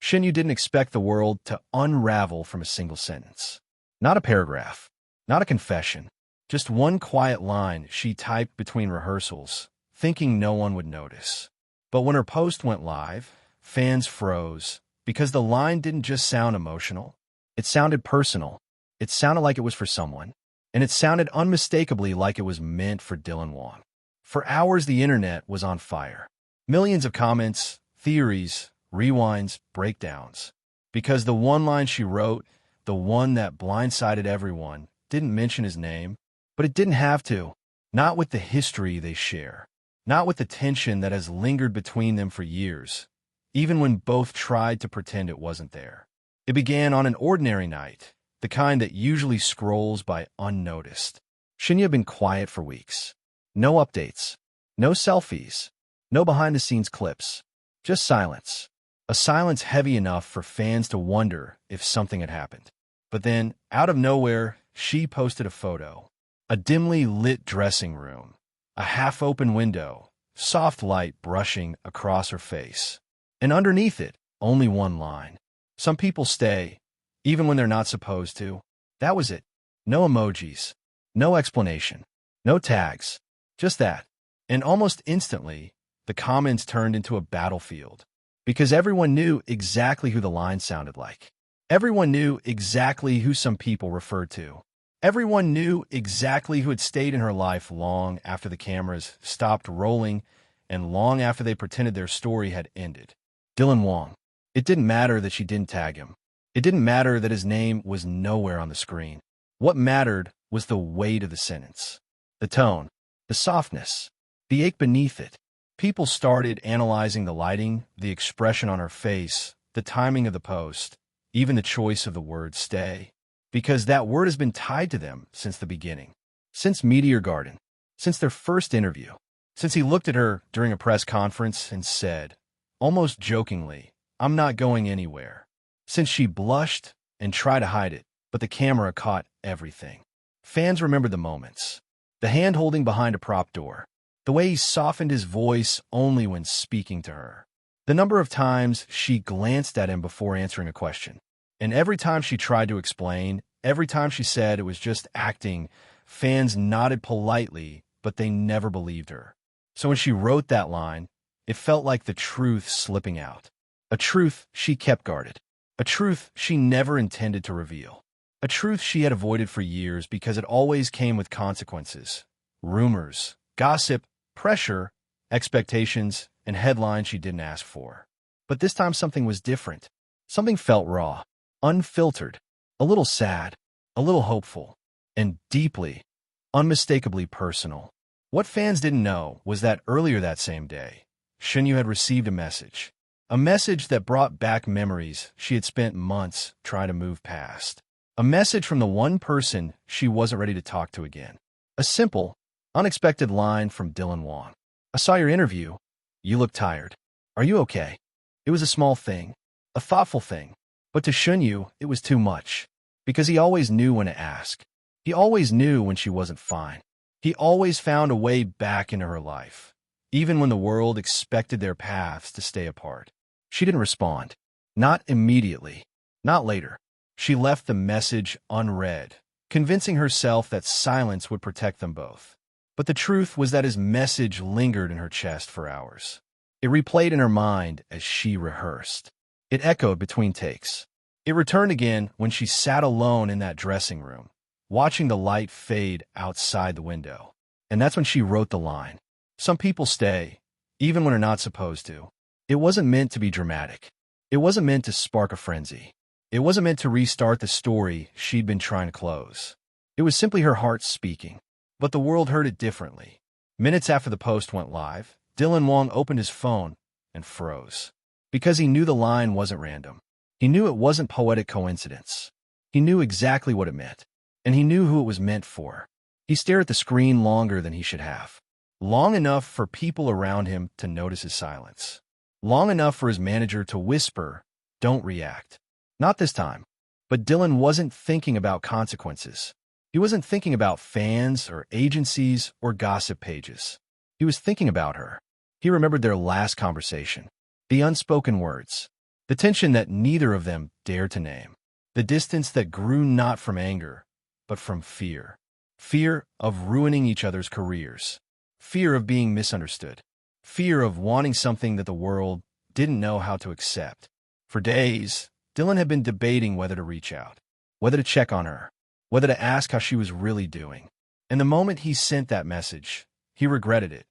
Shen Yue didn't expect the world to unravel from a single sentence. Not a paragraph, not a confession, just one quiet line she typed between rehearsals, thinking no one would notice. But when her post went live, fans froze, because the line didn't just sound emotional. It sounded personal. It sounded like it was for someone. And it sounded unmistakably like it was meant for Dylan Wang. For hours, the internet was on fire. Millions of comments, theories, rewinds, breakdowns. Because the one line she wrote, the one that blindsided everyone, didn't mention his name, but it didn't have to. Not with the history they share. Not with the tension that has lingered between them for years, even when both tried to pretend it wasn't there. It began on an ordinary night, the kind that usually scrolls by unnoticed. Shen Yue had been quiet for weeks. No updates, no selfies, no behind-the-scenes clips, just silence. A silence heavy enough for fans to wonder if something had happened. But then, out of nowhere, she posted a photo. A dimly lit dressing room, a half-open window, soft light brushing across her face. And underneath it, only one line. Some people stay, even when they're not supposed to. That was it. No emojis, no explanation, no tags, just that. And almost instantly, the comments turned into a battlefield. Because everyone knew exactly who the line sounded like. Everyone knew exactly who some people referred to. Everyone knew exactly who had stayed in her life long after the cameras stopped rolling and long after they pretended their story had ended. Dylan Wang. It didn't matter that she didn't tag him. It didn't matter that his name was nowhere on the screen. What mattered was the weight of the sentence. The tone, the softness, the ache beneath it. People started analyzing the lighting, the expression on her face, the timing of the post, even the choice of the word stay. Because that word has been tied to them since the beginning. Since Meteor Garden. Since their first interview. Since he looked at her during a press conference and said, almost jokingly, "I'm not going anywhere." Since she blushed and tried to hide it, but the camera caught everything. Fans remembered the moments. The hand-holding behind a prop door. The way he softened his voice only when speaking to her. The number of times she glanced at him before answering a question. And every time she tried to explain, every time she said it was just acting, fans nodded politely, but they never believed her. So when she wrote that line, it felt like the truth slipping out. A truth she kept guarded. A truth she never intended to reveal. A truth she had avoided for years because it always came with consequences. Rumors, gossip, pressure, expectations, and headlines she didn't ask for. But this time something was different. Something felt raw. Unfiltered, a little sad, a little hopeful, and deeply, unmistakably personal. What fans didn't know was that earlier that same day, Shen Yue had received a message that brought back memories she had spent months trying to move past. A message from the one person she wasn't ready to talk to again. A simple, unexpected line from Dylan Wang. "I saw your interview. You look tired. Are you okay?" It was a small thing, a thoughtful thing. But to Shen Yue, it was too much, because he always knew when to ask. He always knew when she wasn't fine. He always found a way back into her life, even when the world expected their paths to stay apart. She didn't respond. Not immediately. Not later. She left the message unread, convincing herself that silence would protect them both. But the truth was that his message lingered in her chest for hours. It replayed in her mind as she rehearsed. It echoed between takes. It returned again when she sat alone in that dressing room, watching the light fade outside the window. And that's when she wrote the line. Some people stay, even when they're not supposed to. It wasn't meant to be dramatic. It wasn't meant to spark a frenzy. It wasn't meant to restart the story she'd been trying to close. It was simply her heart speaking. But the world heard it differently. Minutes after the post went live, Dylan Wang opened his phone and froze. Because he knew the line wasn't random. He knew it wasn't poetic coincidence. He knew exactly what it meant. And he knew who it was meant for. He stared at the screen longer than he should have. Long enough for people around him to notice his silence. Long enough for his manager to whisper, "Don't react." Not this time. But Dylan wasn't thinking about consequences. He wasn't thinking about fans or agencies or gossip pages. He was thinking about her. He remembered their last conversation. The unspoken words. The tension that neither of them dared to name. The distance that grew not from anger, but from fear. Fear of ruining each other's careers. Fear of being misunderstood. Fear of wanting something that the world didn't know how to accept. For days, Dylan had been debating whether to reach out, whether to check on her, whether to ask how she was really doing. And the moment he sent that message, he regretted it.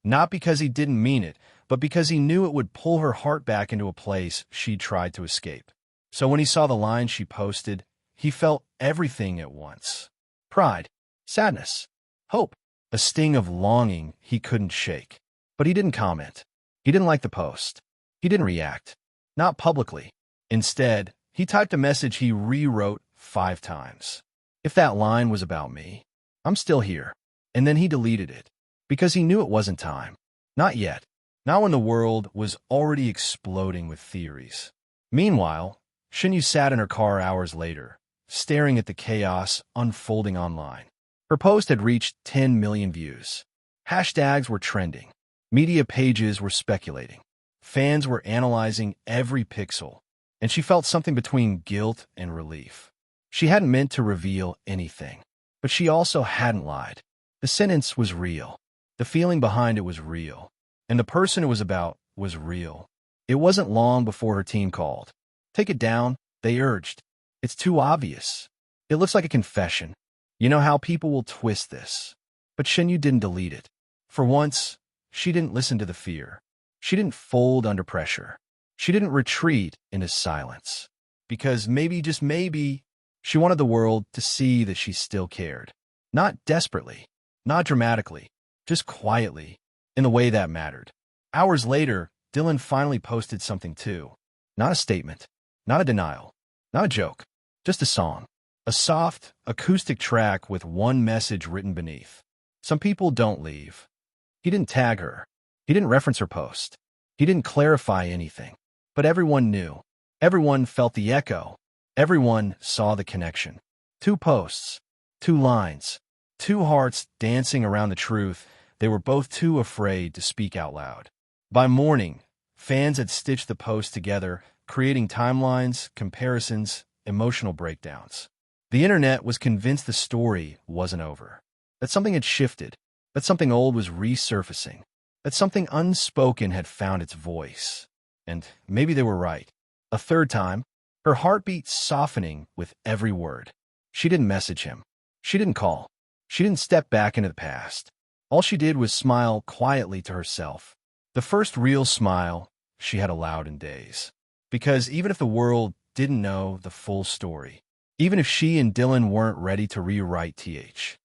Not because he didn't mean it, but because he knew it would pull her heart back into a place she'd tried to escape. So when he saw the line she posted, he felt everything at once. Pride, sadness, hope, a sting of longing he couldn't shake. But he didn't comment. He didn't like the post. He didn't react. Not publicly. Instead, he typed a message he rewrote 5 times. If that line was about me, I'm still here. And then he deleted it. Because he knew it wasn't time. Not yet. Not when the world was already exploding with theories. Meanwhile, Shen Yue sat in her car hours later, staring at the chaos unfolding online. Her post had reached 10 million views. Hashtags were trending. Media pages were speculating. Fans were analyzing every pixel. And she felt something between guilt and relief. She hadn't meant to reveal anything. But she also hadn't lied. The sentence was real. The feeling behind it was real. And the person it was about was real. It wasn't long before her team called. Take it down, they urged. It's too obvious. It looks like a confession. You know how people will twist this. But Shen Yue didn't delete it. For once, she didn't listen to the fear. She didn't fold under pressure. She didn't retreat into silence. Because maybe, just maybe, she wanted the world to see that she still cared. Not desperately, not dramatically, just quietly, in the way that mattered. Hours later, Dylan finally posted something too. Not a statement, not a denial, not a joke, just a song. A soft, acoustic track with one message written beneath. Some people don't leave. He didn't tag her. He didn't reference her post. He didn't clarify anything. But everyone knew. Everyone felt the echo. Everyone saw the connection. 2 posts, 2 lines, 2 hearts dancing around the truth they were both too afraid to speak out loud. By morning, fans had stitched the posts together, creating timelines, comparisons, emotional breakdowns. The internet was convinced the story wasn't over, that something had shifted, that something old was resurfacing, that something unspoken had found its voice. And maybe they were right. A third time, her heartbeat softening with every word. She didn't message him. She didn't call. She didn't step back into the past. All she did was smile quietly to herself. The first real smile she had allowed in days. Because even if the world didn't know the full story, even if she and Dylan weren't ready to rewrite TH,